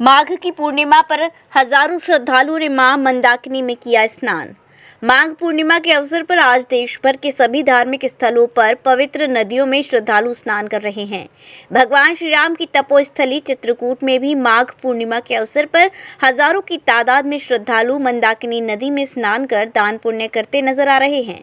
माघ की पूर्णिमा पर हजारों श्रद्धालुओं ने मां मंदाकिनी में किया स्नान। माघ पूर्णिमा के अवसर पर आज देश भर के सभी धार्मिक स्थलों पर पवित्र नदियों में श्रद्धालु स्नान कर रहे हैं। भगवान श्री राम की तपोस्थली चित्रकूट में भी माघ पूर्णिमा के अवसर पर हजारों की तादाद में श्रद्धालु मंदाकिनी नदी में स्नान कर दान पुण्य करते नजर आ रहे हैं।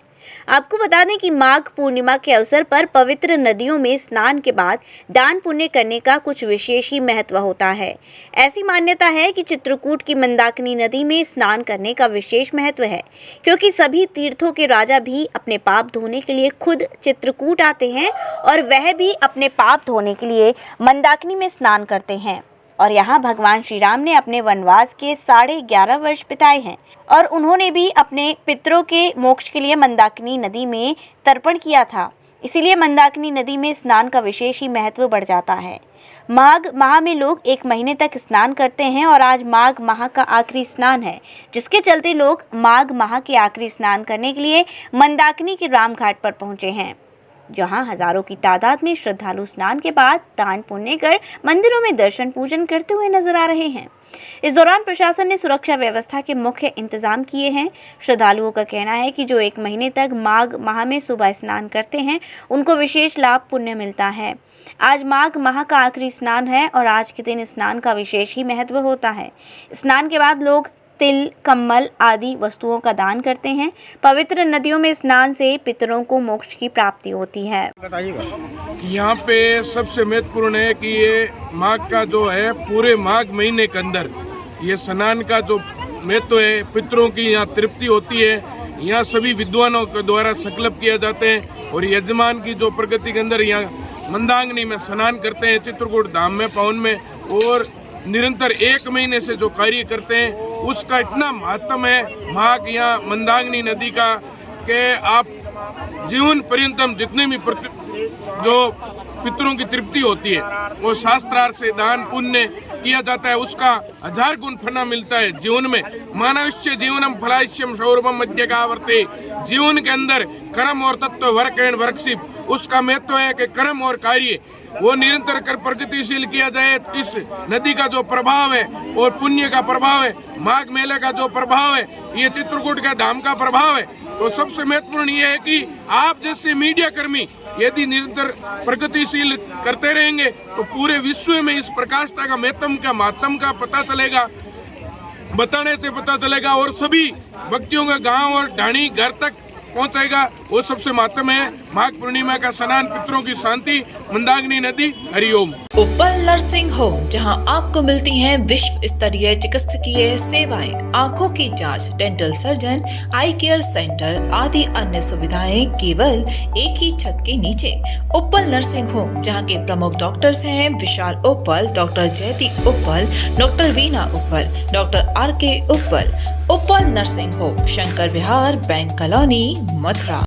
आपको बता दें कि माघ पूर्णिमा के अवसर पर पवित्र नदियों में स्नान के बाद दान पुण्य करने का कुछ विशेष ही महत्व होता है। ऐसी मान्यता है कि चित्रकूट की मंदाकिनी नदी में स्नान करने का विशेष महत्व है, क्योंकि सभी तीर्थों के राजा भी अपने पाप धोने के लिए खुद चित्रकूट आते हैं और वह भी अपने पाप धोने के लिए मंदाकिनी में स्नान करते हैं। और यहाँ भगवान श्री राम ने अपने वनवास के 11.5 वर्ष बिताए हैं और उन्होंने भी अपने पितरों के मोक्ष के लिए मंदाकिनी नदी में तर्पण किया था। इसीलिए मंदाकिनी नदी में स्नान का विशेष ही महत्व बढ़ जाता है। माघ माह में लोग 1 महीने तक स्नान करते हैं और आज माघ माह का आखिरी स्नान है, जिसके चलते लोग माघ माह के आखिरी स्नान करने के लिए मंदाकिनी के रामघाट पर पहुंचे हैं, जहां हजारों की तादाद में श्रद्धालु स्नान के बाद दान पुण्य कर मंदिरों में दर्शन पूजन करते हुए नजर आ रहे हैं। इस दौरान प्रशासन ने सुरक्षा व्यवस्था के मुख्य इंतजाम किए हैं। श्रद्धालुओं का कहना है कि जो 1 महीने तक माघ माह में सुबह स्नान करते हैं, उनको विशेष लाभ पुण्य मिलता है। आज माघ माह का आखिरी स्नान है और आज के दिन स्नान का विशेष ही महत्व होता है। स्नान के बाद लोग तिल, कम्बल आदि वस्तुओं का दान करते हैं। पवित्र नदियों में स्नान से पितरों को मोक्ष की प्राप्ति होती है। यहाँ पे सबसे महत्वपूर्ण है कि ये माघ का जो है पूरे माघ महीने के अंदर ये स्नान का जो महत्व है, पितरों की यहाँ तृप्ति होती है। यहाँ सभी विद्वानों के द्वारा संकल्प किया जाते हैं और यजमान की जो प्रगति के अंदर यहाँ मंदाकिनी में स्नान करते हैं चित्रकूट धाम में पावन में, और निरंतर 1 महीने से जो कार्य करते हैं उसका इतना महत्व है माघ यहाँ मंदाकिनी नदी का कि आप जीवन पर्यंतम जितने भी जो पितरों की तृप्ति होती है वो शास्त्रार्थ से दान पुण्य किया जाता है, उसका 1000 गुण फल मिलता है जीवन में। मानवस्य जीवनम फलाश्यम सौरभम मध्य का वर्ते, जीवन के अंदर कर्म और तत्व वर्क एंड वर्कशिप, उसका महत्व है कि कर्म और कार्य वो निरंतर कर प्रगतिशील किया जाए। इस नदी का जो प्रभाव है और पुण्य का प्रभाव है, माघ मेले का जो प्रभाव है, ये चित्रकूट का धाम का प्रभाव है। तो सबसे महत्वपूर्ण ये है कि आप जैसे मीडिया कर्मी यदि निरंतर प्रगतिशील करते रहेंगे तो पूरे विश्व में इस प्रकाष्ठा का महत्व का पता चलेगा, बताने से पता चलेगा और सभी व्यक्तियों का गांव और ढाणी घर तक पहुंचेगा। वो सबसे महत्व है माघ पूर्णिमा का स्नान, पितरों की शांति, मंदाकिनी नदी। हरिओम। उपल नर्सिंग होम, जहां आपको मिलती हैं विश्व स्तरीय चिकित्सकीय सेवाएं, आंखों की जांच, डेंटल सर्जन, आई केयर सेंटर आदि अन्य सुविधाएं केवल एक ही छत के नीचे। उपल नर्सिंग होम, जहां के प्रमुख डॉक्टर्स हैं विशाल उप्पल, डॉक्टर जयती उप्पल, डॉक्टर वीना उप्पल, डॉक्टर RK उप्पल। उपल नर्सिंग होम, शंकर विहार, बैंक कॉलोनी, मथुरा।